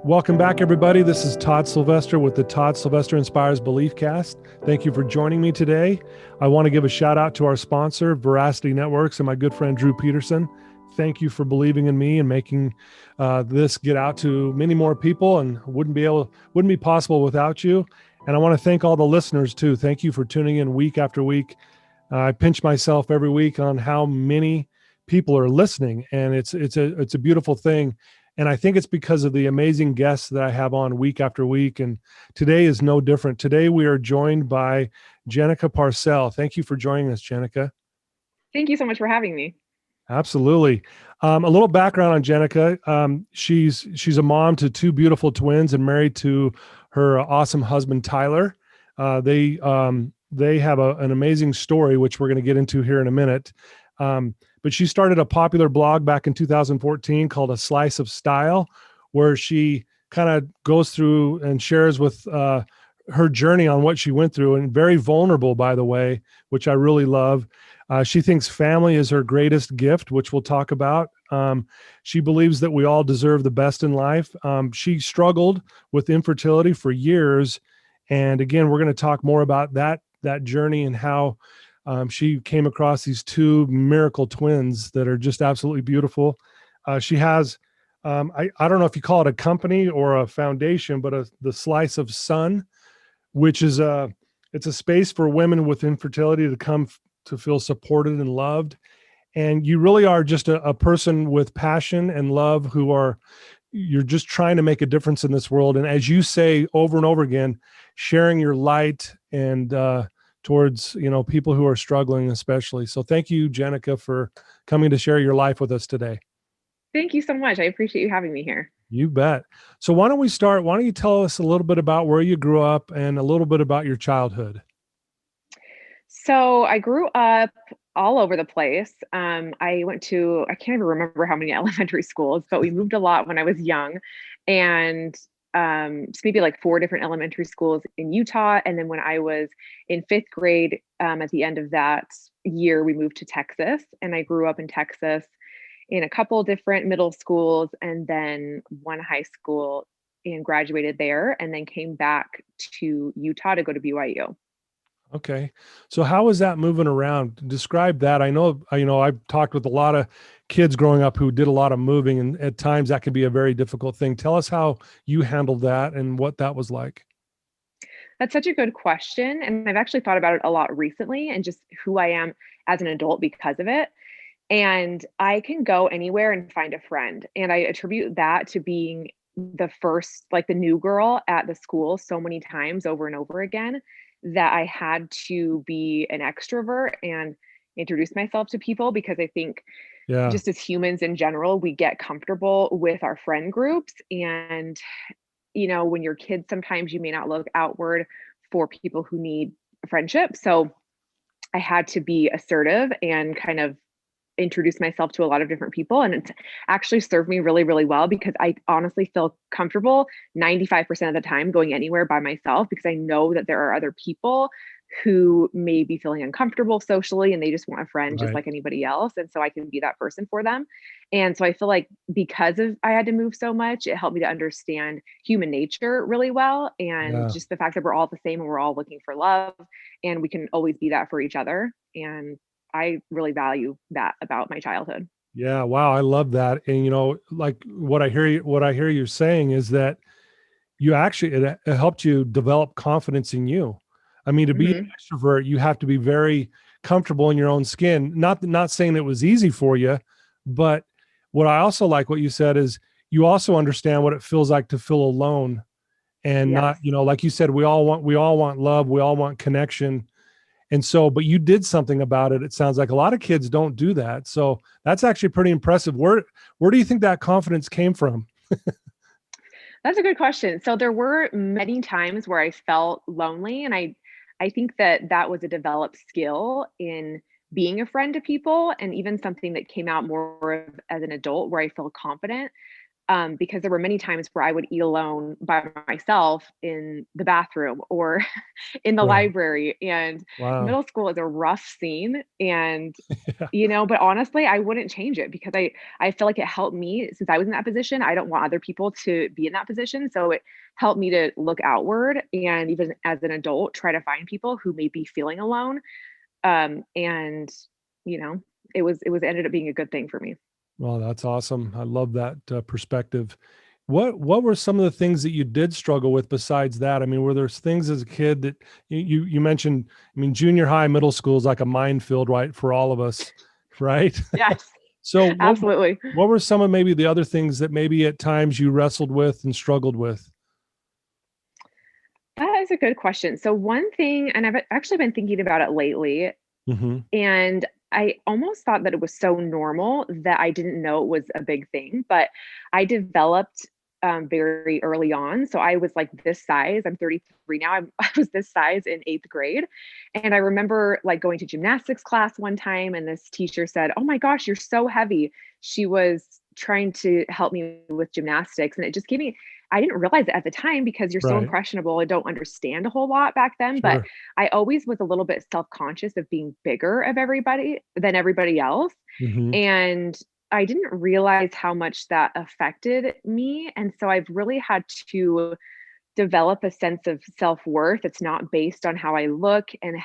Welcome back, everybody. This is Todd Sylvester with the Todd Sylvester Inspires Belief Cast. Thank you for joining me today. I want to give a shout out to our sponsor, Veracity Networks, and my good friend, Drew Peterson. Thank you for believing in me and making this get out to many more people, and wouldn't be possible without you. And I want to thank all the listeners too. Thank you for tuning in week after week. I pinch myself every week on how many people are listening, and it's a beautiful thing. And I think it's because of the amazing guests that I have on week after week. And today is no different. Today we are joined by Jenica Parcell. Thank you for joining us, Jenica. Thank you so much for having me. Absolutely. A little background on Jenica. She's a mom to two beautiful twins and married to her awesome husband, Tyler. They have an amazing story, which we're going to get into here in a minute. But she started a popular blog back in 2014 called A Slice of Style, where she kind of goes through and shares with her journey on what she went through, and very vulnerable, by the way, which I really love. She thinks family is her greatest gift, which we'll talk about. She believes that we all deserve the best in life. She struggled with infertility for years. And again, we're going to talk more about that journey and how she came across these two miracle twins that are just absolutely beautiful. She has, I don't know if you call it a company or a foundation, but the Slice of Sun, which is it's a space for women with infertility to come to feel supported and loved. And you really are just a person with passion and love you're just trying to make a difference in this world. And as you say over and over again, sharing your light and towards people who are struggling especially. So thank you, Jenica, for coming to share your life with us today. Thank you so much. I appreciate you having me here. You bet. So why don't we start? Why don't you tell us a little bit about where you grew up and a little bit about your childhood? So I grew up all over the place. I can't even remember how many elementary schools, but we moved a lot when I was young. And so maybe like four different elementary schools in Utah. And then when I was in fifth grade, at the end of that year, we moved to Texas. And I grew up in Texas in a couple different middle schools and then one high school, and graduated there, and then came back to Utah to go to BYU. Okay. So how was that moving around? Describe that. I know, I've talked with a lot of kids growing up who did a lot of moving, and at times that can be a very difficult thing. Tell us how you handled that and what that was like. That's such a good question. And I've actually thought about it a lot recently and just who I am as an adult because of it. And I can go anywhere and find a friend. And I attribute that to being the first, like the new girl at the school so many times over and over again, that I had to be an extrovert and introduce myself to people, because I think Yeah. just as humans in general, we get comfortable with our friend groups. And, when you're kids, sometimes you may not look outward for people who need friendship. So I had to be assertive and kind of introduce myself to a lot of different people. And it's actually served me really, really well, because I honestly feel comfortable 95% of the time going anywhere by myself, because I know that there are other people who may be feeling uncomfortable socially and they just want a friend just Right. like anybody else. And so I can be that person for them. And so I feel like because of I had to move so much, it helped me to understand human nature really well. And Yeah. just the fact that we're all the same and we're all looking for love, and we can always be that for each other. And I really value that about my childhood. Yeah. Wow. I love that. And like what I hear you saying is that you actually, it helped you develop confidence in you. I mean, to be an Mhm. extrovert, you have to be very comfortable in your own skin. Not saying it was easy for you, but what I also like what you said is you also understand what it feels like to feel alone, and Yes. not, like you said, we all want love, we all want connection. And so, but you did something about it. It sounds like a lot of kids don't do that. So that's actually pretty impressive. Where do you think that confidence came from? That's a good question. So there were many times where I felt lonely, and I think that that was a developed skill in being a friend to people, and even something that came out more of as an adult where I feel confident. because there were many times where I would eat alone by myself in the bathroom or in the Right. library. And Wow. middle school is a rough scene. And Yeah. but honestly, I wouldn't change it because I feel like it helped me since I was in that position. I don't want other people to be in that position. So it helped me to look outward and even as an adult, try to find people who may be feeling alone. And you know, it was ended up being a good thing for me. Well, that's awesome. I love that perspective. What were some of the things that you did struggle with besides that? I mean, were there things as a kid that you mentioned? I mean, junior high, middle school is like a minefield, right, for all of us, right? Yes, So absolutely. what were some of maybe the other things that maybe at times you wrestled with and struggled with? That is a good question. So one thing, and I've actually been thinking about it lately, Hmm. and I almost thought that it was so normal that I didn't know it was a big thing, but I developed very early on. So I was like this size. I'm 33 now. I was this size in eighth grade. And I remember like going to gymnastics class one time, and this teacher said, "Oh my gosh, you're so heavy." She was trying to help me with gymnastics. And it just gave me, I didn't realize it at the time because you're so Right. impressionable and don't understand a whole lot back then. But Sure. I always was a little bit self-conscious of being bigger of everybody than everybody else. Hmm. And I didn't realize how much that affected me. And so I've really had to develop a sense of self-worth. It's not based on how I look and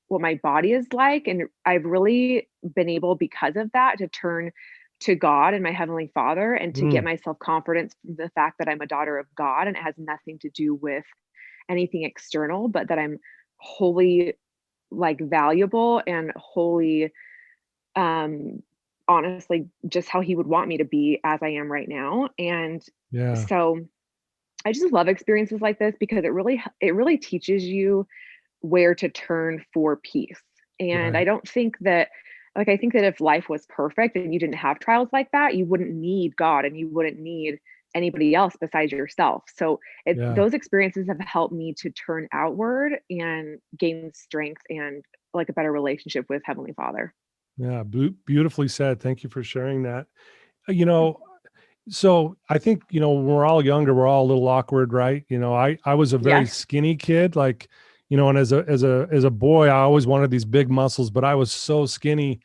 what my body is like. And I've really been able, because of that, to turn to God and my Heavenly Father and to get Mm, my self confidence from the fact that I'm a daughter of God and it has nothing to do with anything external, but that I'm wholly like valuable and wholly um honestly just how he would want me to be as I am right now. And yeah. so I just love experiences like this because it really teaches you where to turn for peace. And I Right. don't think that like I think that if life was perfect and you didn't have trials like that, you wouldn't need God and you wouldn't need anybody else besides yourself. So Yeah. those experiences have helped me to turn outward and gain strength and like a better relationship with Heavenly Father. Yeah. Beautifully said. Thank you for sharing that. You know, so I think, when we're all younger, we're all a little awkward, right? I was a very Yes. skinny kid, like, and as a boy, I always wanted these big muscles, but I was so skinny.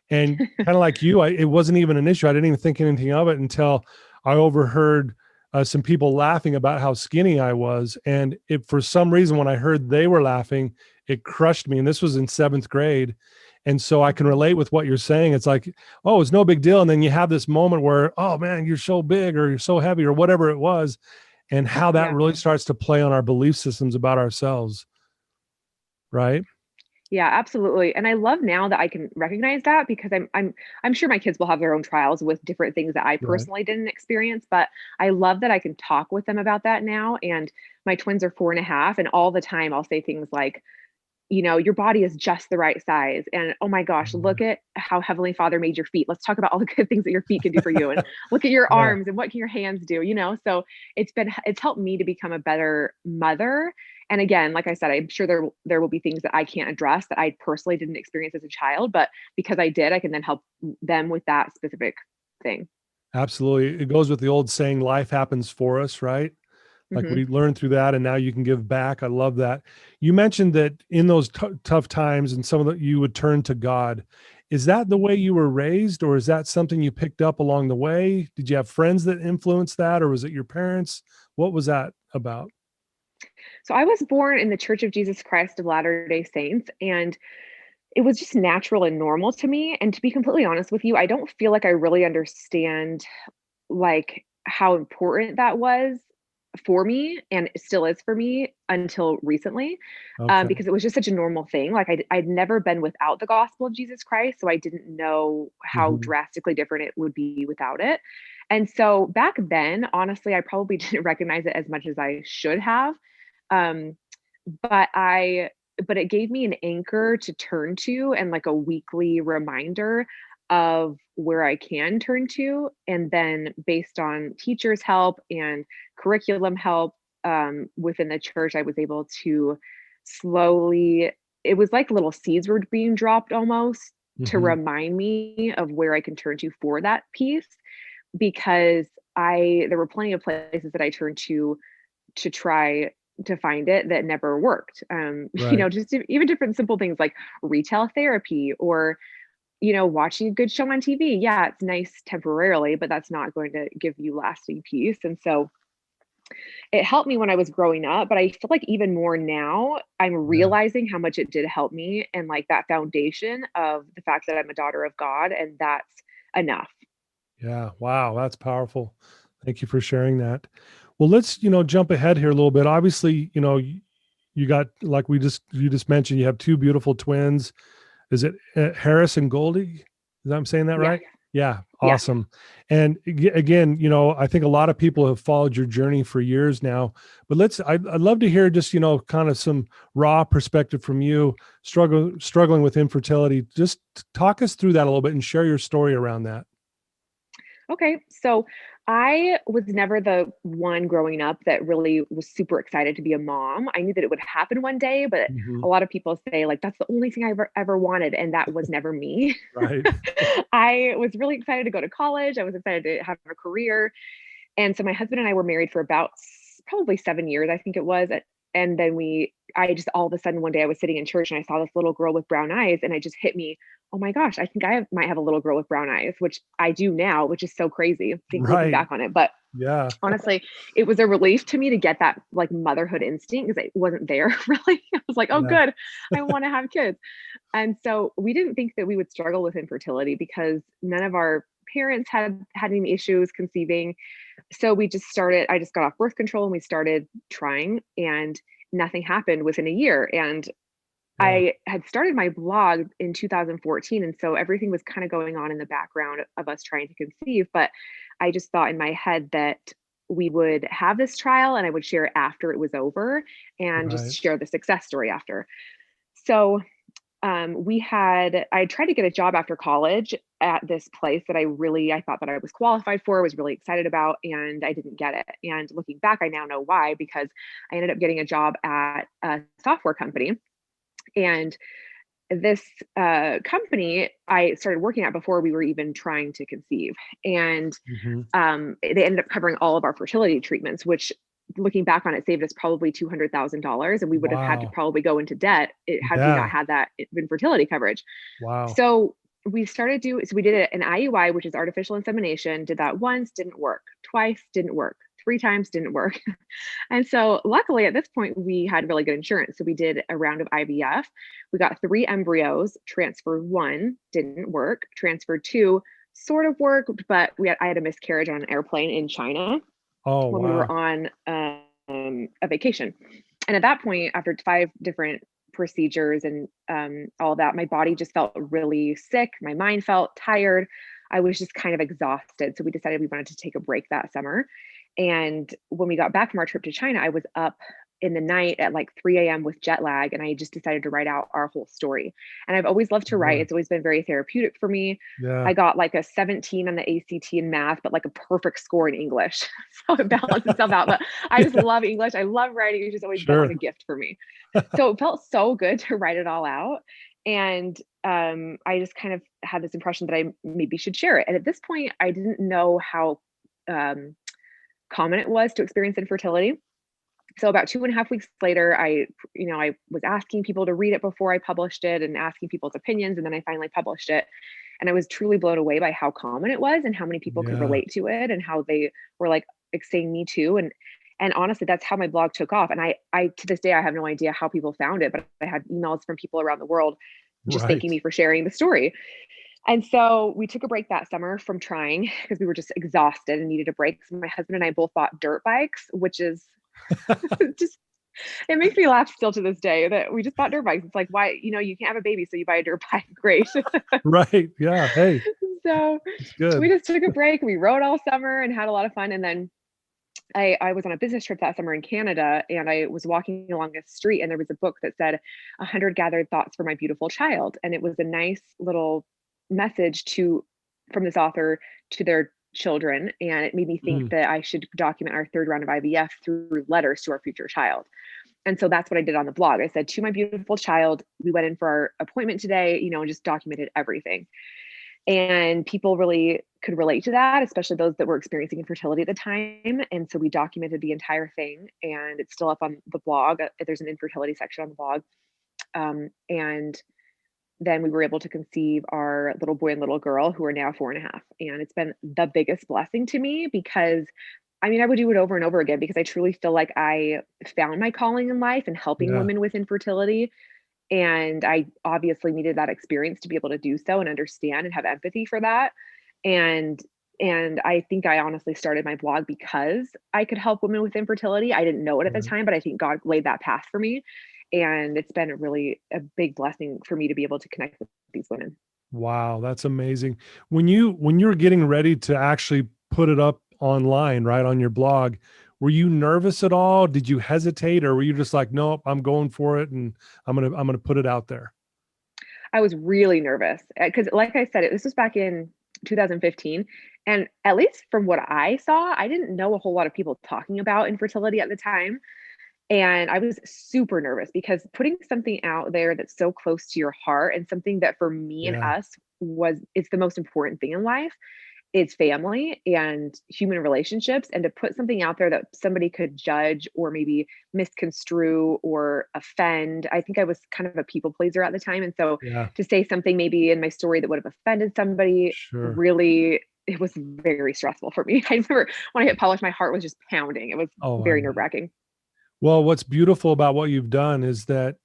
And kind of like you, it wasn't even an issue. I didn't even think anything of it until I overheard some people laughing about how skinny I was. And if for some reason, when I heard they were laughing, it crushed me. And this was in seventh grade. And so I can Mhm. relate with what you're saying. It's like, oh, it's no big deal. And then you have this moment where, oh man, you're so big or you're so heavy or whatever it was, and how that Yeah. really starts to play on our belief systems about ourselves. Right. Yeah, absolutely. And I love now that I can recognize that because I'm sure my kids will have their own trials with different things that I Right. personally didn't experience, but I love that I can talk with them about that now. And my twins are 4.5, and all the time I'll say things like, your body is just the right size. And oh my gosh, look at how Heavenly Father made your feet. Let's talk about all the good things that your feet can do for you. And look at your Yeah. arms and what can your hands do. So it's helped me to become a better mother. And again, like I said, I'm sure there will be things that I can't address that I personally didn't experience as a child, but because I did, I can then help them with that specific thing. Absolutely. It goes with the old saying, life happens for us, right? Like Hmm. we learned through that and now you can give back. I love that. You mentioned that in those tough times and some of the, you would turn to God. Is that the way you were raised, or is that something you picked up along the way? Did you have friends that influenced that, or was it your parents? What was that about? So I was born in the Church of Jesus Christ of Latter-day Saints, and it was just natural and normal to me. And to be completely honest with you, I don't feel like I really understand like how important that was for me and it still is for me until recently, Okay. because it was just such a normal thing. Like I'd never been without the gospel of Jesus Christ, so I didn't know how Hmm. drastically different it would be without it. And so back then, honestly, I probably didn't recognize it as much as I should have. Um, but I but it gave me an anchor to turn to and like a weekly reminder of where I can turn to. And then based on teachers' help and curriculum help within the church, I was able to slowly, it was like little seeds were being dropped almost to Hmm. remind me of where I can turn to for that peace, because there were plenty of places that I turned to try to find it that never worked. Right. Just even different simple things like retail therapy or, watching a good show on TV. Yeah, it's nice temporarily, but that's not going to give you lasting peace. And so it helped me when I was growing up, but I feel like even more now, I'm Yeah. realizing how much it did help me and like that foundation of the fact that I'm a daughter of God, and that's enough. Yeah. Wow. That's powerful. Thank you for sharing that. Well, let's, jump ahead here a little bit. Obviously, you got, like you just mentioned, you have two beautiful twins. Is it Harris and Goldie? Is that I'm saying that Yes. right? Yeah. Yes. Awesome. And again, I think a lot of people have followed your journey for years now, but I'd love to hear just, kind of some raw perspective from you struggling with infertility. Just talk us through that a little bit and share your story around that. Okay. So I was never the one growing up that really was super excited to be a mom. I knew that it would happen one day, but Hmm. a lot of people say, like, that's the only thing I ever wanted. And that was never me. Right. I was really excited to go to college. I was excited to have a career. And so my husband and I were married for about probably 7 years, I think it was. And then I just all of a sudden one day I was sitting in church and I saw this little girl with brown eyes, and it just hit me. Oh my gosh, I think might have a little girl with brown eyes, which I do now, which is so crazy looking Right. back on it. But Yeah. honestly, it was a relief to me to get that like motherhood instinct because it wasn't there really. I was like, oh, Yeah. good, I want to have kids. And so we didn't think that we would struggle with infertility because none of our parents had any issues conceiving. So I just got off birth control and we started trying, and nothing happened within a year. And Yeah. I had started my blog in 2014. And so everything was kind of going on in the background of us trying to conceive. But I just thought in my head that we would have this trial and I would share it after it was over and just Right. share the success story after. So I tried to get a job after college at this place that I thought that I was qualified for, was really excited about, and I didn't get it. And looking back, I now know why, because I ended up getting a job at a software company. And this company I started working at before we were even trying to conceive. And Hmm. they ended up covering all of our fertility treatments, which looking back on it saved us probably $200,000. And we would have had to Wow. probably go into debt had we not Yeah. had that infertility coverage. Wow. So we did an IUI, which is artificial insemination, did that once, didn't work, twice, didn't work, three times, didn't work. And so luckily at this point, we had really good insurance. So we did a round of IVF. We got 3 embryos, transferred one, didn't work, transferred two, sort of worked, but I had a miscarriage on an airplane in China Oh, when we were wow. on a vacation. And at that point, after 5 different procedures and all of that, my body just felt really sick. My mind felt tired. I was just kind of exhausted. So we decided we wanted to take a break that summer. And when we got back from our trip to China, I was up in the night at like 3 a.m. with jet lag. And I just decided to write out our whole story. And I've always loved to write. Boy. It's always been very therapeutic for me. Yeah. I got like a 17 on the ACT in math, but like a perfect score in English. So it balanced itself out. But I just love English. I love writing. It's just always been like Sure. a gift for me. So it felt so good to write it all out. And I just kind of had this impression that I maybe should share it. And at this point, I didn't know how um, common it was to experience infertility. So about 2.5 weeks later, I was asking people to read it before I published it and asking people's opinions. And then I finally published it. And I was truly blown away by how common it was and how many people could Yeah. relate to it and how they were like saying me too. And honestly, that's how my blog took off. And I to this day, I have no idea how people found it, but I had emails from people around the world just thanking Right. me for sharing the story. And so we took a break that summer from trying because we were just exhausted and needed a break. So my husband and I both bought dirt bikes, which is just, it makes me laugh still to this day that we just bought dirt bikes. It's like, why, you can't have a baby, so you buy a dirt bike. Great. Right. Yeah. Hey, So it's we good. just took a break. We rode all summer and had a lot of fun. And then I was on a business trip that summer in Canada, and I was walking along a street, and there was a book that said 100 gathered thoughts for my beautiful child. And it was a nice little message from this author to their children. And it made me think Mm. that I should document our third round of IVF through letters to our future child. And so that's what I did on the blog. I said, to my beautiful child, we went in for our appointment today, and just documented everything. And people really could relate to that, especially those that were experiencing infertility at the time. And so we documented the entire thing, and it's still up on the blog. There's an infertility section on the blog. And then we were able to conceive our little boy and little girl, who are now 4.5. And it's been the biggest blessing to me, because I mean, I would do it over and over again, because I truly feel like I found my calling in life and helping Yeah. women with infertility. And I obviously needed that experience to be able to do so and understand and have empathy for that. And and I think I honestly started my blog because I could help women with infertility. I didn't know it at the Right. time, but I think God laid that path for me. And it's been a big blessing for me to be able to connect with these women. Wow, that's amazing. When you were getting ready to actually put it up online, right, on your blog, were you nervous at all? Did you hesitate, or were you just like, "Nope, I'm going for it and I'm gonna put it out there?" I was really nervous because, like I said, this was back in 2015. And at least from what I saw, I didn't know a whole lot of people talking about infertility at the time. And I was super nervous, because putting something out there that's so close to your heart, and something that for me and Yeah. us was it's the most important thing in life, is family and human relationships. And to put something out there that somebody could judge or maybe misconstrue or offend, I think I was kind of a people pleaser at the time. And so Yeah. to say something maybe in my story that would have offended somebody, Sure. really, it was very stressful for me. I remember when I hit publish, my heart was just pounding. It was Oh, I very know. nerve wracking. Well, what's beautiful about what you've done is that,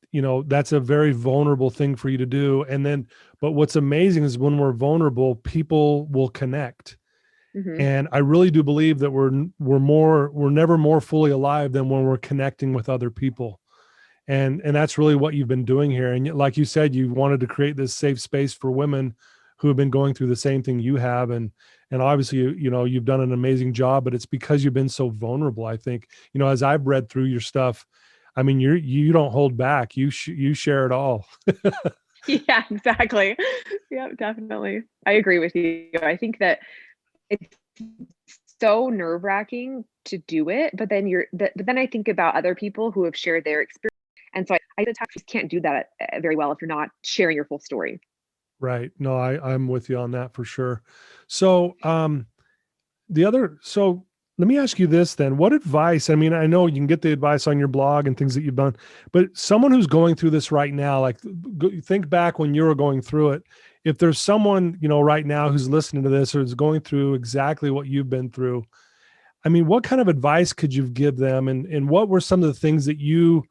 that's a very vulnerable thing for you to do. And then, but what's amazing is when we're vulnerable, people will connect. Hmm. And I really do believe that we're never more fully alive than when we're connecting with other people. And that's really what you've been doing here. And like you said, you wanted to create this safe space for women who have been going through the same thing you have. And obviously, you've done an amazing job, but it's because you've been so vulnerable. I think, as I've read through your stuff, I mean, you don't hold back. You share it all. Yeah, exactly. Yeah, definitely. I agree with you. I think that it's so nerve-wracking to do it, but then I think about other people who have shared their experience, and so I just can't do that, very well if you're not sharing your full story. Right. No, I'm with you on that for sure. So, so let me ask you this then. What advice? I mean, I know you can get the advice on your blog and things that you've done, but someone who's going through this right now, like think back when you were going through it. If there's someone, right now who's listening to this or is going through exactly what you've been through, I mean, what kind of advice could you give them? And what were some of the things that you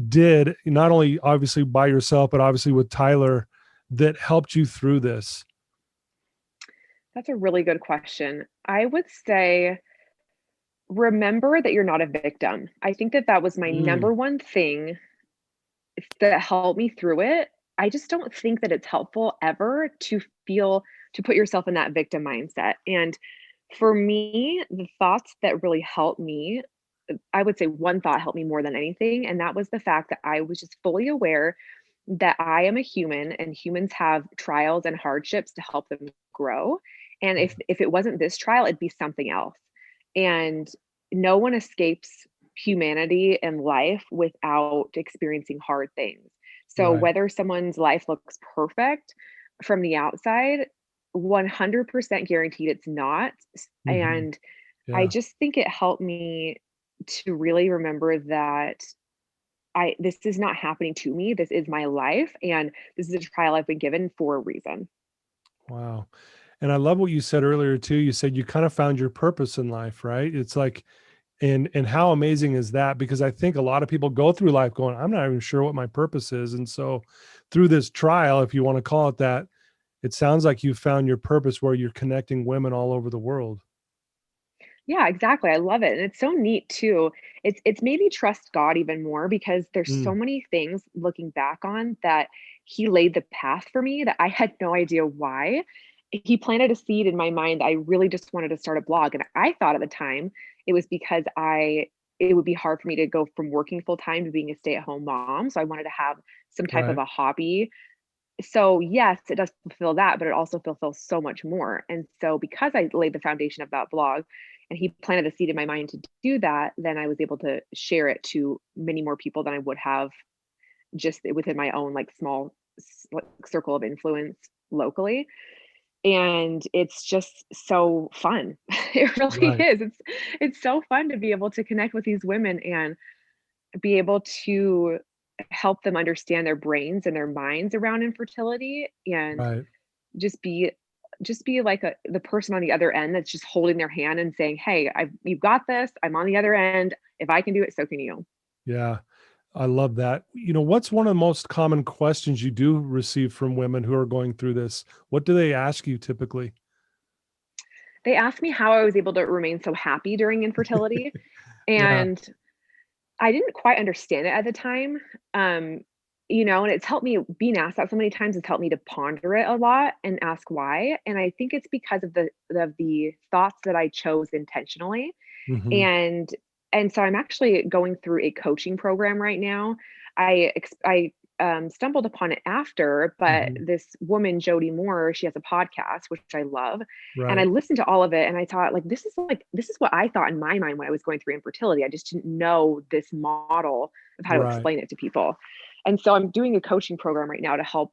did, not only obviously by yourself, but obviously with Tyler, that helped you through this? That's a really good question. I would say, remember that you're not a victim. I think that that was my Mm, number one thing that helped me through it. I just don't think that it's helpful ever to put yourself in that victim mindset. And for me, the thoughts that really helped me, I would say one thought helped me more than anything, and that was the fact that I was just fully aware that I am a human, and humans have trials and hardships to help them grow. And if it wasn't this trial, it'd be something else. And no one escapes humanity and life without experiencing hard things. So right. whether someone's life looks perfect from the outside, 100% guaranteed it's not. Hmm. And I Yeah. just think it helped me to really remember that this is not happening to me. This is my life, and this is a trial I've been given for a reason. Wow. And I love what you said earlier too. You said you kind of found your purpose in life, right? It's like, and how amazing is that? Because I think a lot of people go through life going, I'm not even sure what my purpose is. And so through this trial, if you want to call it that, it sounds like you found your purpose where you're connecting women all over the world. Yeah, exactly. I love it. And it's so neat too. It's made me trust God even more, because there's so Mm, many things looking back on that he laid the path for me that I had no idea why. He planted a seed in my mind. I really just wanted to start a blog. And I thought at the time it was because it would be hard for me to go from working full time to being a stay-at-home mom. So I wanted to have some type of right. a hobby. So yes, it does fulfill that, but it also fulfills so much more. And so because I laid the foundation of that blog, and he planted the seed in my mind to do that, then I was able to share it to many more people than I would have just within my own like small like circle of influence locally. And it's just so fun. It really Right. is. It's so fun to be able to connect with these women and be able to help them understand their brains and their minds around infertility, and Right. just be like the person on the other end that's just holding their hand and saying, "Hey, you've got this. I'm on the other end. If I can do it, so can you." Yeah. I love that. What's one of the most common questions you do receive from women who are going through this? What do they ask you typically? They asked me how I was able to remain so happy during infertility, Yeah. and I didn't quite understand it at the time. Um, and it's helped me being asked that so many times has helped me to ponder it a lot and ask why. And I think it's because of the thoughts that I chose intentionally. Hmm. And so I'm actually going through a coaching program right now. I stumbled upon it after, but Hmm. this woman, Jody Moore, she has a podcast, which I love. And I Right. listened to all of it and I thought, like, this is what I thought in my mind when I was going through infertility. I just didn't know this model of how to Right. explain it to people. And so I'm doing a coaching program right now to help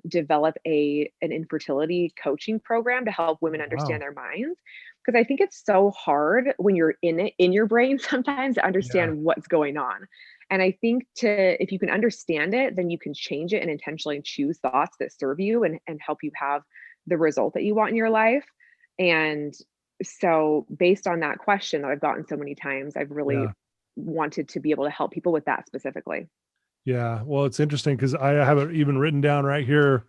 develop an infertility coaching program to help women understand Wow. their minds, because I think it's so hard when you're in it in your brain sometimes to Yeah. understand what's going on. And I think if you can understand it, then you can change it and intentionally choose thoughts that serve you and help you have the result that you want in your life. And so based on that question that I've gotten so many times, I've really Yeah. wanted to be able to help people with that specifically. Yeah. Well, it's interesting because I have it even written down right here.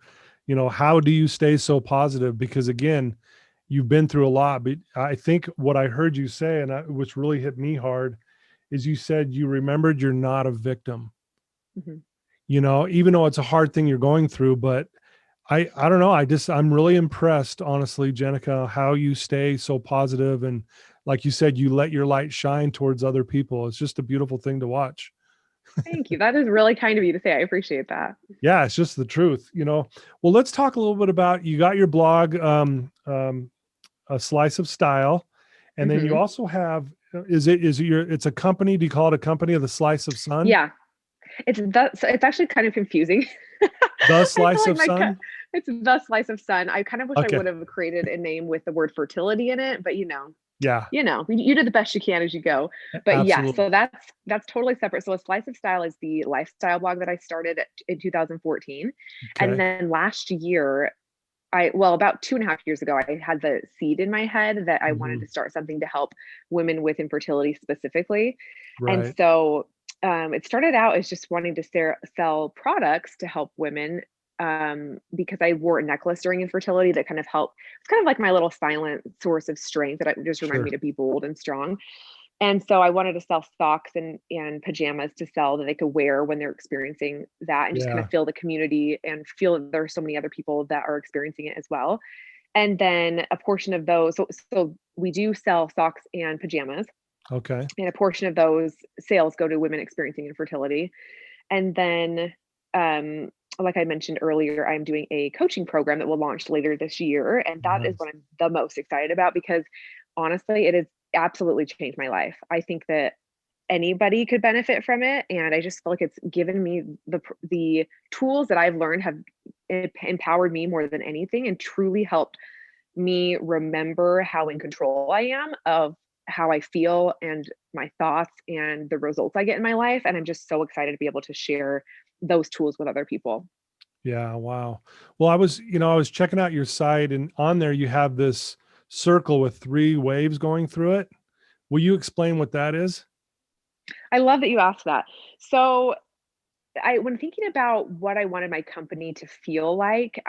How do you stay so positive? Because again, you've been through a lot, but I think what I heard you say, which really hit me hard, is you said you remembered you're not a victim. Mhm. Even though it's a hard thing you're going through, but I don't know. I'm really impressed, honestly, Jenica, how you stay so positive and like you said, you let your light shine towards other people. It's just a beautiful thing to watch. Thank you. That is really kind of you to say. I appreciate that. Yeah, it's just the truth. Well, let's talk a little bit about you got your blog, A Slice of Style, and then you Hmm. also have it's a company. Do you call it a company of the Slice of Sun? Yeah, so it's actually kind of confusing. The I feel Slice like of Sun? it's the slice of sun. I kind of wish I Okay. would have created a name with the word fertility in it, but Yeah, you do the best you can as you go. But yes, absolutely. so that's totally separate. So a slice of style is the lifestyle blog that I started in 2014, and Okay. then last year. About 2.5 years ago, I had the seed in my head that I wanted Hmm. to start something to help women with infertility specifically. And Right. so it started out as just wanting to sell products to help women, because I wore a necklace during infertility that kind of helped. It's kind of like my little silent source of strength that just remind me Sure. to be bold and strong. And so I wanted to sell socks and pajamas to sell that they could wear when they're experiencing that, and just kind of Yeah. feel the community and feel that there are so many other people that are experiencing it as well. And then a portion of those, so we do sell socks and pajamas, Okay. and a portion of those sales go to women experiencing infertility. And then, um, like I mentioned earlier, I'm doing a coaching program that will launch later this year. And that is Nice. what I'm the most excited about, because honestly, it has absolutely changed my life. I think that anybody could benefit from it. And I just feel like it's given me the tools that I've learned have empowered me more than anything, and truly helped me remember how in control I am of how I feel and my thoughts and the results I get in my life. And I'm just so excited to be able to share those tools with other people. Yeah. Wow. Well, I was checking out your site, and on there you have this circle with three waves going through it. Will you explain what that is? I love that you asked that. So when thinking about what I wanted my company to feel like,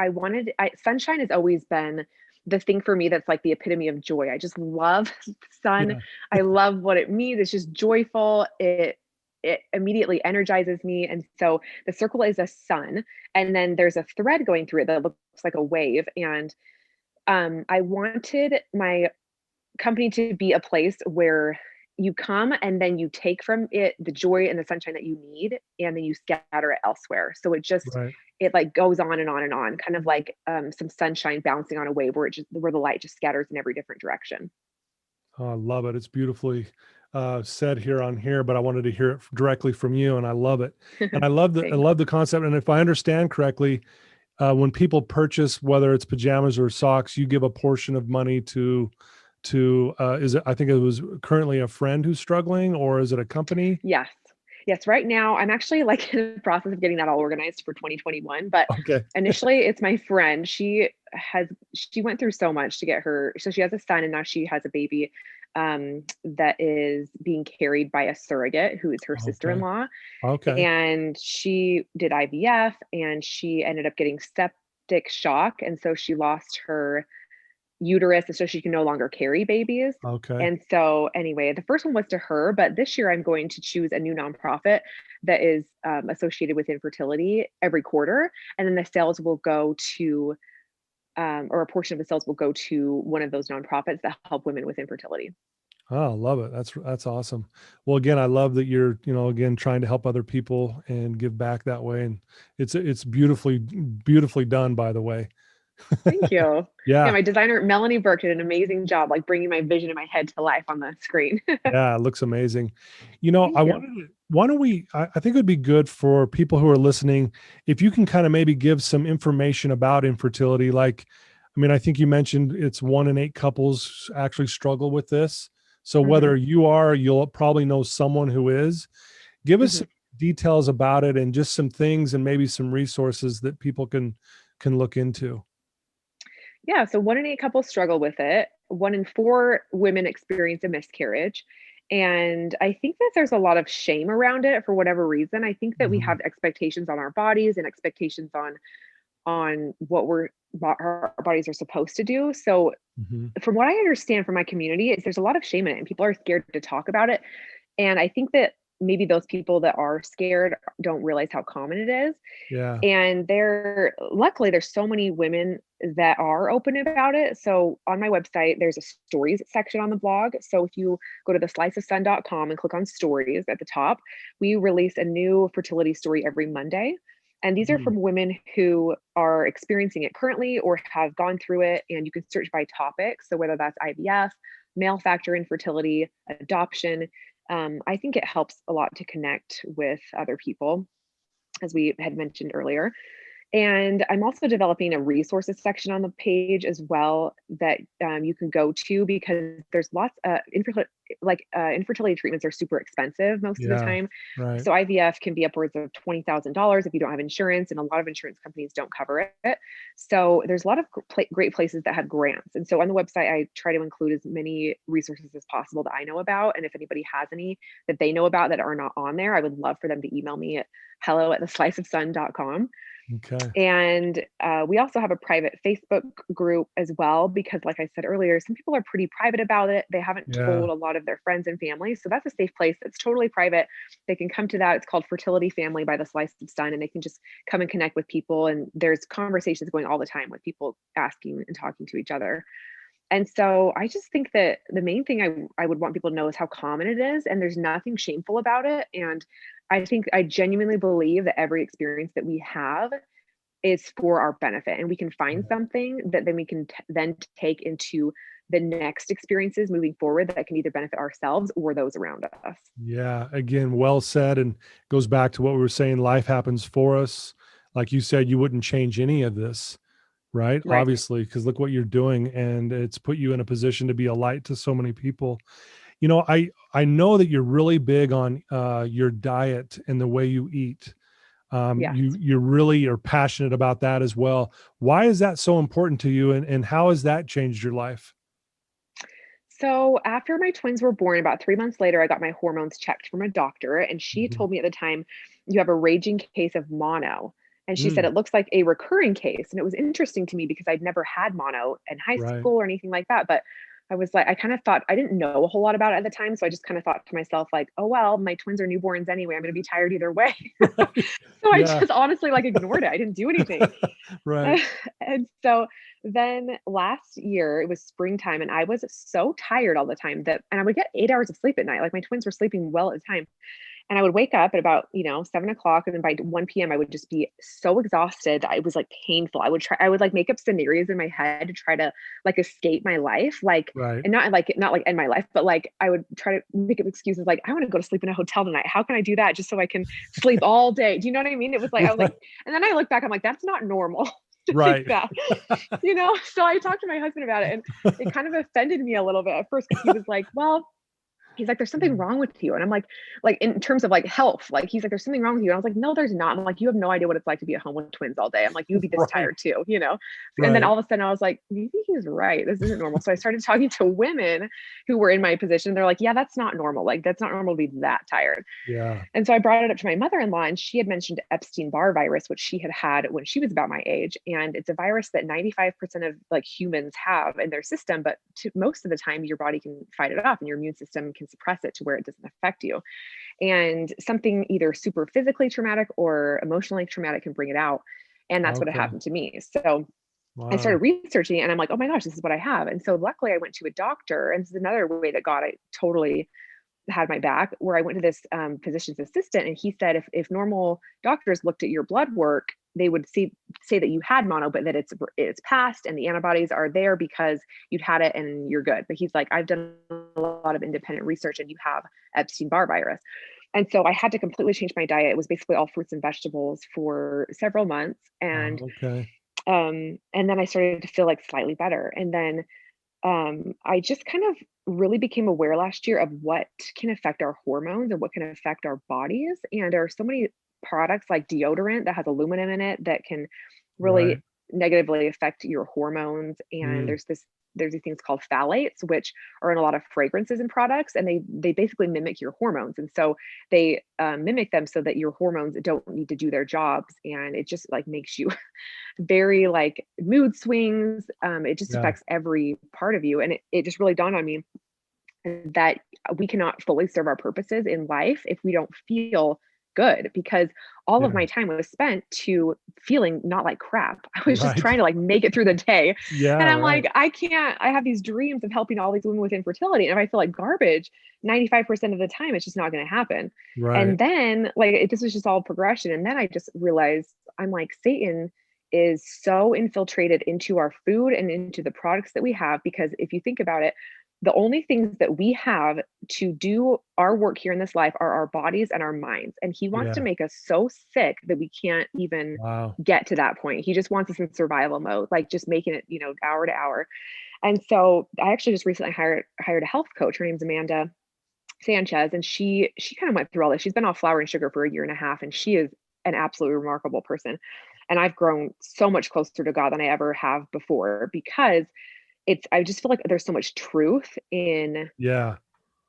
sunshine has always been the thing for me that's like the epitome of joy. I just love sun. Yeah. I love what it means. It's just joyful. It immediately energizes me. And so the circle is a sun, and then there's a thread going through it that looks like a wave. And I wanted my company to be a place where you come and then you take from it the joy and the sunshine that you need, and then you scatter it elsewhere. So Right. it like goes on and on and on, kind of like some sunshine bouncing on a wave where the light just scatters in every different direction. Oh, I love it. It's beautifully said here on here, but I wanted to hear it directly from you, and I love it. And I love the Thanks. concept. And if I understand correctly, when people purchase, whether it's pajamas or socks, you give a portion of money to is it, I think it was currently a friend who's struggling, or is it a company? Yes. Yes. Right now, I'm actually like in the process of getting that all organized for 2021. But Okay. initially, it's my friend. She went through so much to get her. So she has a son and now she has a baby that is being carried by a surrogate who is her sister in Okay. law. Okay. And she did IVF and she ended up getting septic shock. And so she lost her uterus, and so she can no longer carry babies. Okay. And so, anyway, the first one was to her, but this year I'm going to choose a new nonprofit that is associated with infertility every quarter. And then the sales will go to, or a portion of the sales will go to one of those nonprofits that help women with infertility. Oh, love it. That's awesome. Well, again, I love that you're, again, trying to help other people and give back that way. And it's beautifully done, by the way. Thank you. Yeah, Yeah. my designer, Melanie Burke, did an amazing job, like bringing my vision in my head to life on the screen. Yeah, it looks amazing. I Thank you. why don't we, I think it would be good for people who are listening, if you can kind of maybe give some information about infertility. Like, I mean, I think you mentioned it's 1 in 8 couples actually struggle with this. So Hmm. whether you'll probably know someone who is. Give us Hmm. some details about it and just some things and maybe some resources that people can look into. Yeah, so 1 in 8 couples struggle with it. 1 in 4 women experience a miscarriage. And I think that there's a lot of shame around it for whatever reason. I think that we Mhm. have expectations on our bodies and expectations on what our bodies are supposed to do. So Mhm. from what I understand from my community is there's a lot of shame in it and people are scared to talk about it. And I think that maybe those people that are scared don't realize how common it is. Yeah. And luckily there's so many women that are open about it. So on my website there's a stories section on the blog. So if you go to thesliceofsun.com and click on stories at the top, we release a new fertility story every Monday. And these are Mhm. from women who are experiencing it currently or have gone through it. And you can search by topic, so whether that's IVF, male factor infertility, adoption. I think it helps a lot to connect with other people, as we had mentioned earlier. And I'm also developing a resources section on the page as well that you can go to, because there's lots infertility treatments are super expensive most of the Yeah. time. Right. So IVF can be upwards of $20,000 if you don't have insurance, and a lot of insurance companies don't cover it. So there's a lot of great places that have grants. And so on the website, I try to include as many resources as possible that I know about. And if anybody has any that they know about that are not on there, I would love for them to email me at hello@thesliceofsun.com. Okay. And we also have a private Facebook group as well, because, like I said earlier, some people are pretty private about it. They haven't Yeah. told a lot of their friends and family. So that's a safe place. It's totally private. They can come to that. It's called Fertility Family by the Slice of Sun, and they can just come and connect with people. And there's conversations going all the time with people asking and talking to each other. And so I just think that the main thing I would want people to know is how common it is, and there's nothing shameful about it. And I think I genuinely believe that every experience that we have is for our benefit, and we can find something that then we can then take into the next experiences moving forward that can either benefit ourselves or those around us. Yeah. Again, well said. And goes back to what we were saying. Life happens for us. Like you said, you wouldn't change any of this, right? Right. Obviously, because look what you're doing, and it's put you in a position to be a light to so many people. I know that you're really big on your diet and the way you eat. Yes. You really are passionate about that as well. Why is that so important to you, and how has that changed your life? So after my twins were born, about 3 months later, I got my hormones checked from a doctor, and she Mhm. told me at the time, "You have a raging case of mono." And she said, Mm, "It looks like a recurring case." And it was interesting to me because I'd never had mono in high right. school or anything like that. But I was like, I kind of thought, I didn't know a whole lot about it at the time. So I just kind of thought to myself, like, oh, well, my twins are newborns anyway. I'm going to be tired either way. Right. So I Yeah. just honestly like ignored it. I didn't do anything. Right. And so then last year, it was springtime, and I was so tired all the time and I would get 8 hours of sleep at night. Like my twins were sleeping well at the time. And I would wake up at about, 7 o'clock. And then by 1 p.m., I would just be so exhausted that it was like painful. I would like make up scenarios in my head to try to like escape my life. Like, Right. and not like end my life, but like I would try to make up excuses like, I want to go to sleep in a hotel tonight. How can I do that just so I can sleep all day? Do you know what I mean? It was like, I was like, Right. and then I look back, I'm like, that's not normal. to think Right. that, So I talked to my husband about it, and it kind of offended me a little bit at first, because he was like, well, he's like, there's something wrong with you. And I'm like in terms of like health, like he's like, there's something wrong with you. And I was like, no, there's not. I'm like, you have no idea what it's like to be at home with twins all day. I'm like, you'd be this Right. tired too. And then Right. all of a sudden I was like, maybe he's right. This isn't normal. So I started talking to women who were in my position. They're like, yeah, that's not normal. Like, that's not normal to be that tired. Yeah. And so I brought it up to my mother-in-law, and she had mentioned Epstein-Barr virus, which she had had when she was about my age. And it's a virus that 95% of like humans have in their system, but most of the time your body can fight it off and your immune system can suppress it to where it doesn't affect you. And something either super physically traumatic or emotionally traumatic can bring it out. And that's what had Okay. happened to me. So I started Wow. researching, and I'm like, oh my gosh, this is what I have. And so luckily I went to a doctor, and this is another way that God, I totally had my back, where I went to this physician's assistant, and he said if normal doctors looked at your blood work, they would say that you had mono, but that it's passed and the antibodies are there because you'd had it and you're good. But he's like, I've done a lot of independent research, and you have Epstein-Barr virus. And so I had to completely change my diet. It was basically all fruits and vegetables for several months. Wow. Okay. And then I started to feel like slightly better. And then I just kind of really became aware last year of what can affect our hormones and what can affect our bodies. And there are so many products like deodorant that has aluminum in it that can Right. really negatively affect your hormones. And Mm. there's these things called phthalates, which are in a lot of fragrances and products, and they basically mimic your hormones. And so they mimic them so that your hormones don't need to do their jobs, and it just like makes you very like mood swings. It just Yeah. affects every part of you. And it just really dawned on me that we cannot fully serve our purposes in life if we don't feel good, because all of Yeah. my time was spent to feeling not like crap. I was just Right. trying to like make it through the day. Yeah. And I'm Right. like, I have these dreams of helping all these women with infertility. And if I feel like garbage 95% of the time, it's just not going to happen. Right. And then like this was just all progression. And then I just realized, I'm like, Satan is so infiltrated into our food and into the products that we have. Because if you think about it, the only things that we have to do our work here in this life are our bodies and our minds. And he wants to Yeah. make us so sick that we can't even Wow. get to that point. He just wants us in survival mode, like just making it, hour to hour. And so I actually just recently hired a health coach. Her name's Amanda Sanchez, and she kind of went through all this. She's been off flour and sugar for a year and a half, and she is an absolutely remarkable person. And I've grown so much closer to God than I ever have before, because I just feel like there's so much truth in Yeah.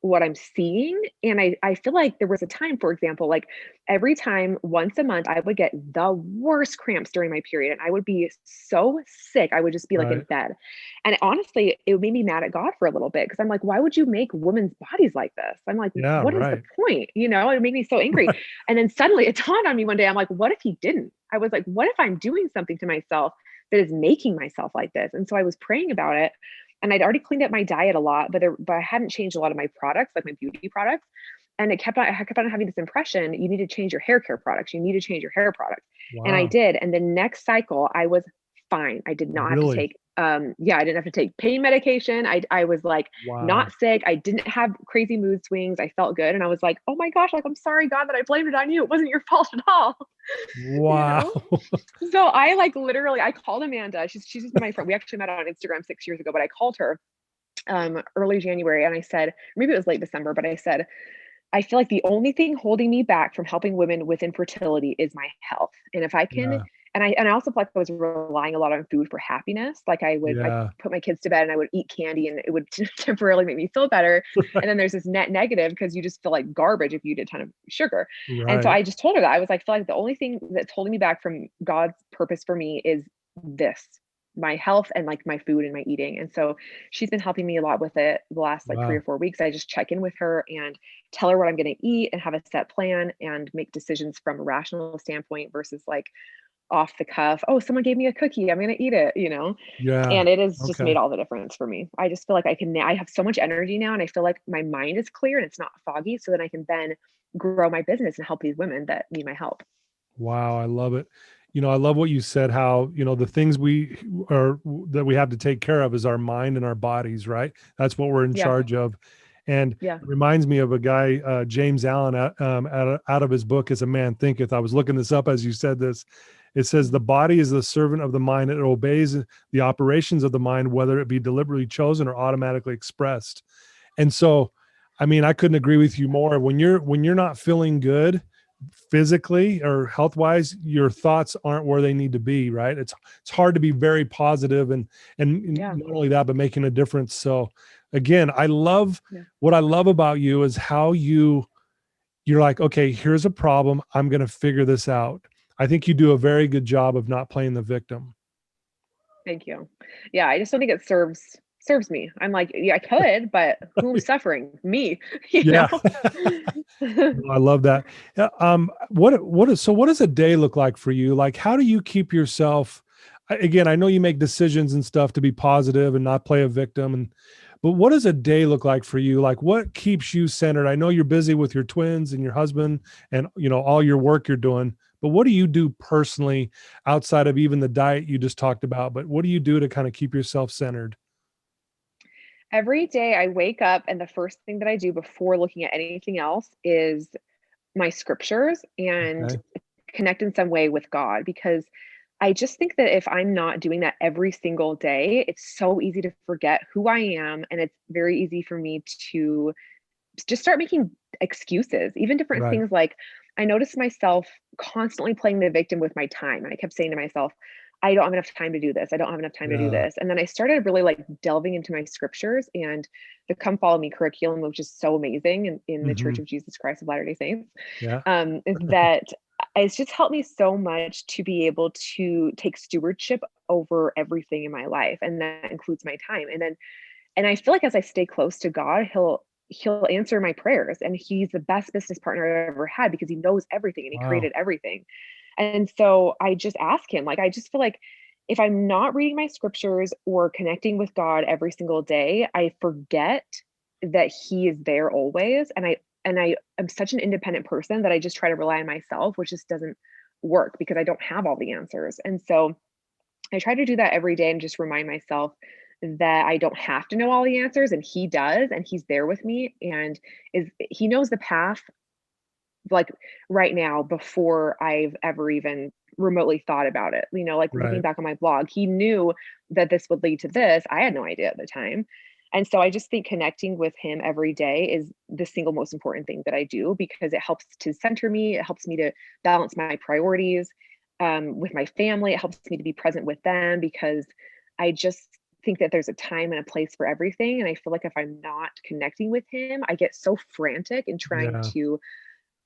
what I'm seeing. And I feel like there was a time, for example, like every time once a month, I would get the worst cramps during my period, and I would be so sick. I would just be like in Right. bed. And honestly, it made me mad at God for a little bit, because I'm like, why would you make women's bodies like this? I'm like, Yeah. what is the Right. point? It made me so angry. Right. And then suddenly it dawned on me one day, I'm like, what if he didn't? I was like, what if I'm doing something to myself that is making myself like this? And so I was praying about it, and I'd already cleaned up my diet a lot, but I hadn't changed a lot of my products, like my beauty products. And I kept on having this impression, you need to change your hair care products. You need to change your hair products. And I Wow. did. And the next cycle I was fine. I did not have to Really? take, I didn't have to take pain medication. I was like Wow. not sick. I didn't have crazy mood swings. I felt good. And I was like, oh my gosh, like, I'm sorry, God, that I blamed it on you. It wasn't your fault at all. you Wow. know? So I like literally, I called Amanda. She's just been my friend. We actually met on Instagram 6 years ago, but I called her early January, and I said, maybe it was late December, but I said, I feel like the only thing holding me back from helping women with infertility is my health. And if I can, Yeah. and I also feel like I was relying a lot on food for happiness. Like I Yeah. put my kids to bed and I would eat candy, and it would temporarily make me feel better. And then there's this net negative, because you just feel like garbage if you eat a ton of sugar. And so Right. I just told her that I was like, I feel like the only thing that's holding me back from God's purpose for me is this, my health and like my food and my eating. And so she's been helping me a lot with it the last like three or Wow. 4 weeks. I just check in with her and tell her what I'm going to eat and have a set plan and make decisions from a rational standpoint versus like off the cuff. Oh, someone gave me a cookie, I'm going to eat it. Yeah. And it has just Okay. made all the difference for me. I just feel like I have so much energy now, and I feel like my mind is clear and it's not foggy, so that I can then grow my business and help these women that need my help. Wow, I love it. I love what you said, how, the things that we have to take care of is our mind and our bodies, right? That's what we're in Yeah. charge of. And it Yeah. reminds me of a guy, James Allen, out of his book, As a Man Thinketh. I was looking this up as you said this, It says the body is the servant of the mind. It obeys the operations of the mind, whether it be deliberately chosen or automatically expressed. And so, I mean, I couldn't agree with you more. When you're not feeling good physically or health wise, your thoughts aren't where they need to be, right? It's hard to be very positive and Yeah. not only that, but making a difference. So again, I love Yeah. what I love about you is how you're like, okay, here's a problem. I'm going to figure this out. I think you do a very good job of not playing the victim. Thank you. Yeah, I just don't think it serves me. I'm like, yeah, I could, but who's suffering? Me, you Yeah. know? No, I love that. Yeah, what does a day look like for you? Like, how do you keep yourself? Again, I know you make decisions and stuff to be positive and not play a victim, but what does a day look like for you? Like, what keeps you centered? I know you're busy with your twins and your husband, and all your work you're doing. But what do you do personally outside of even the diet you just talked about? But what do you do to kind of keep yourself centered? Every day I wake up and the first thing that I do before looking at anything else is my scriptures and Okay. connect in some way with God, because I just think that if I'm not doing that every single day, it's so easy to forget who I am. And it's very easy for me to just start making excuses, even different Right. things like I noticed myself constantly playing the victim with my time. And I kept saying to myself, I don't have enough time to do this. I don't have enough time to do Yeah. this. And then I started really like delving into my scriptures and the Come Follow Me curriculum, which is so amazing in the Church Hmm. of Jesus Christ of Latter-day Saints, Yeah. is that it's just helped me so much to be able to take stewardship over everything in my life. And that includes my time. And I feel like as I stay close to God, he'll answer my prayers, and he's the best business partner I've ever had because he knows everything and he Wow. created everything. And so I just ask him, like I just feel like if I'm not reading my scriptures or connecting with God every single day, I forget that he is there always. And I am such an independent person that I just try to rely on myself, which just doesn't work because I don't have all the answers. And so I try to do that every day and just remind myself that I don't have to know all the answers and he does, and he's there with me and he knows the path like right now before I've ever even remotely thought about it. Like looking Right. back on my blog, he knew that this would lead to this. I had no idea at the time. And so I just think connecting with him every day is the single most important thing that I do because it helps to center me. It helps me to balance my priorities with my family. It helps me to be present with them because I just think that there's a time and a place for everything. And I feel like if I'm not connecting with him, I get so frantic in trying Yeah. to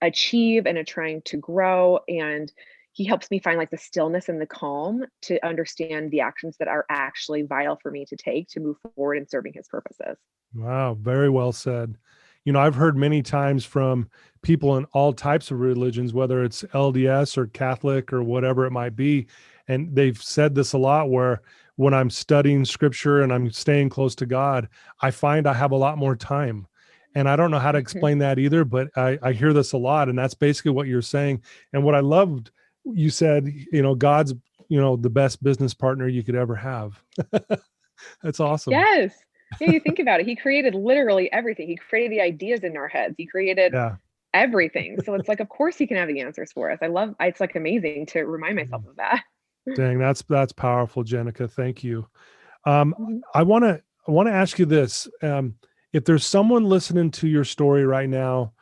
achieve and trying to grow. And he helps me find like the stillness and the calm to understand the actions that are actually vital for me to take to move forward in serving his purposes. Wow, very well said. I've heard many times from people in all types of religions, whether it's LDS or Catholic or whatever it might be, and they've said this a lot where when I'm studying scripture and I'm staying close to God, I find I have a lot more time. And I don't know how to Mhm. explain that either, but I hear this a lot. And that's basically what you're saying. And what I loved, you said, God's, the best business partner you could ever have. That's awesome. Yes. Yeah, you think about it. He created literally everything. He created the ideas in our heads. He created Yeah. everything. So it's like, of course he can have the answers for us. It's like amazing to remind myself of that. Dang, that's powerful, Jenica. Thank you. Um, Mhm. I want to ask you this: if there's someone listening to your story right now,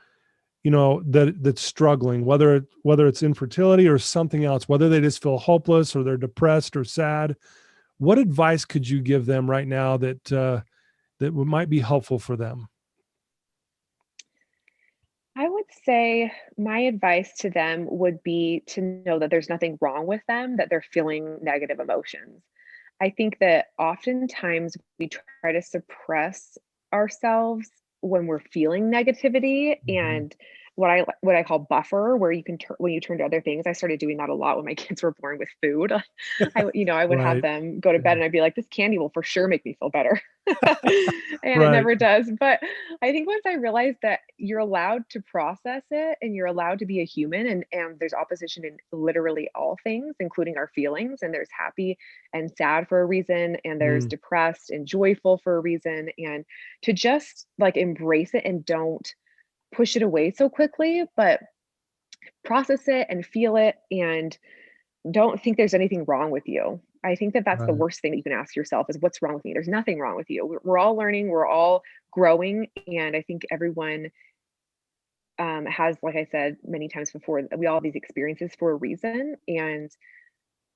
that's struggling, whether it's infertility or something else, whether they just feel hopeless or they're depressed or sad, what advice could you give them right now that might be helpful for them? I would say my advice to them would be to know that there's nothing wrong with them, that they're feeling negative emotions. I think that oftentimes we try to suppress ourselves when we're feeling negativity Mhm. and what I call buffer, where you can when you turn to other things. I started doing that a lot when my kids were born with food. I would have Right. them go to bed Yeah. and I'd be like, this candy will for sure make me feel better. And it Right. never does. But I think once I realized that you're allowed to process it and you're allowed to be a human, and there's opposition in literally all things, including our feelings, and there's happy and sad for a reason, and there's Mm. depressed and joyful for a reason, and to just like embrace it and don't push it away so quickly, but process it and feel it and don't think there's anything wrong with you. I think that that's the Right. worst thing that you can ask yourself is what's wrong with me? There's nothing wrong with you. We're all learning, we're all growing. And I think everyone has, like I said many times before, we all have these experiences for a reason. And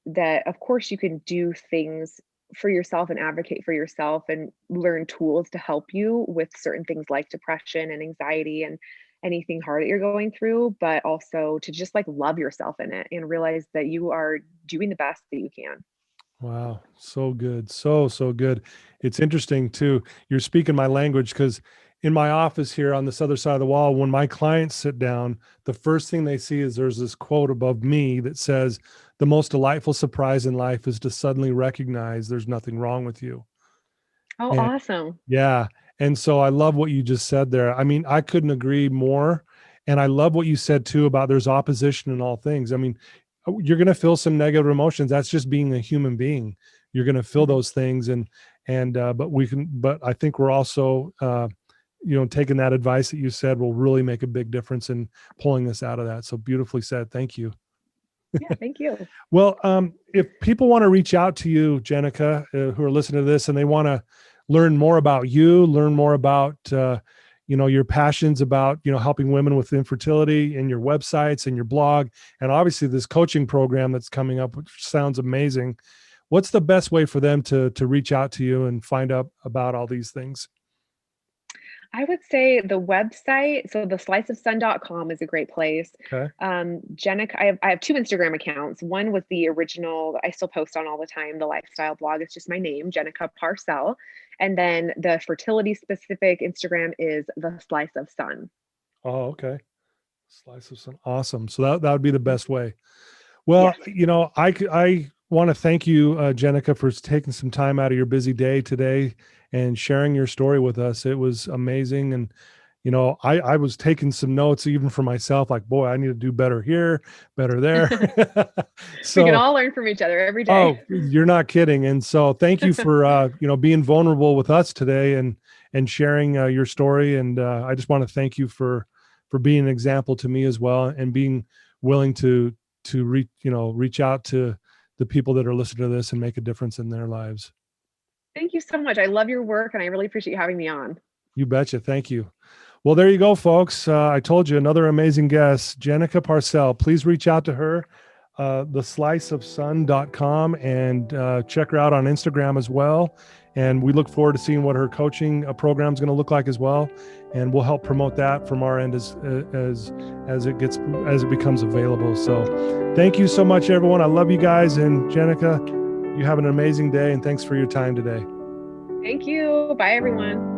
that, of course, you can do things for yourself and advocate for yourself and learn tools to help you with certain things like depression and anxiety and anything hard that you're going through, but also to just like love yourself in it and realize that you are doing the best that you can. Wow, so good. So, so good. It's interesting too. You're speaking my language because in my office here on this other side of the wall, when my clients sit down, the first thing they see is there's this quote above me that says, "The most delightful surprise in life is to suddenly recognize there's nothing wrong with you." Oh, And awesome. yeah. And so I love what you just said there. I mean, I couldn't agree more. And I love what you said too about there's opposition in all things. I mean, you're going to feel some negative emotions. That's just being a human being. You're going to feel Mhm. those things. But but I think we're also, taking that advice that you said will really make a big difference in pulling us out of that. So beautifully said. Thank you. Yeah, thank you. Well, if people want to reach out to you, Jenica, who are listening to this, and they want to learn more about you, learn more about your passions about helping women with infertility, and your websites and your blog, and obviously this coaching program that's coming up, which sounds amazing. What's the best way for them to reach out to you and find out about all these things? I would say the website, so the sliceofsun.com is a great place. Okay. Jenica, I have two Instagram accounts. One was the original that I still post on all the time, the lifestyle blog. It's just my name, Jenica Parcell. And then the fertility specific Instagram is the slice of sun. Oh, okay. Slice of some awesome. So that would be the best Mhm. way. Well, Yes. I want to thank you, Jenica, for taking some time out of your busy day today and sharing your story with us. It was amazing. And, I was taking some notes even for myself, like, boy, I need to do better here, better there. We can So, all learn from each other every day. oh, you're not kidding. And so thank you for, being vulnerable with us today and sharing your story. And I just want to thank you for being an example to me as well and being willing to reach out to the people that are listening to this and make a difference in their lives. Thank you so much. I love your work and I really appreciate you having me on. You betcha. Thank you. Well, there you go, folks. I told you another amazing guest, Jenica Parcell. Please reach out to her, thesliceofsun.com, and check her out on Instagram as well. And we look forward to seeing what her coaching program is going to look like as well. And we'll help promote that from our end as it becomes available. So, thank you so much, everyone. I love you guys, and Jenica, you have an amazing day. And thanks for your time today. Thank you. Bye, everyone.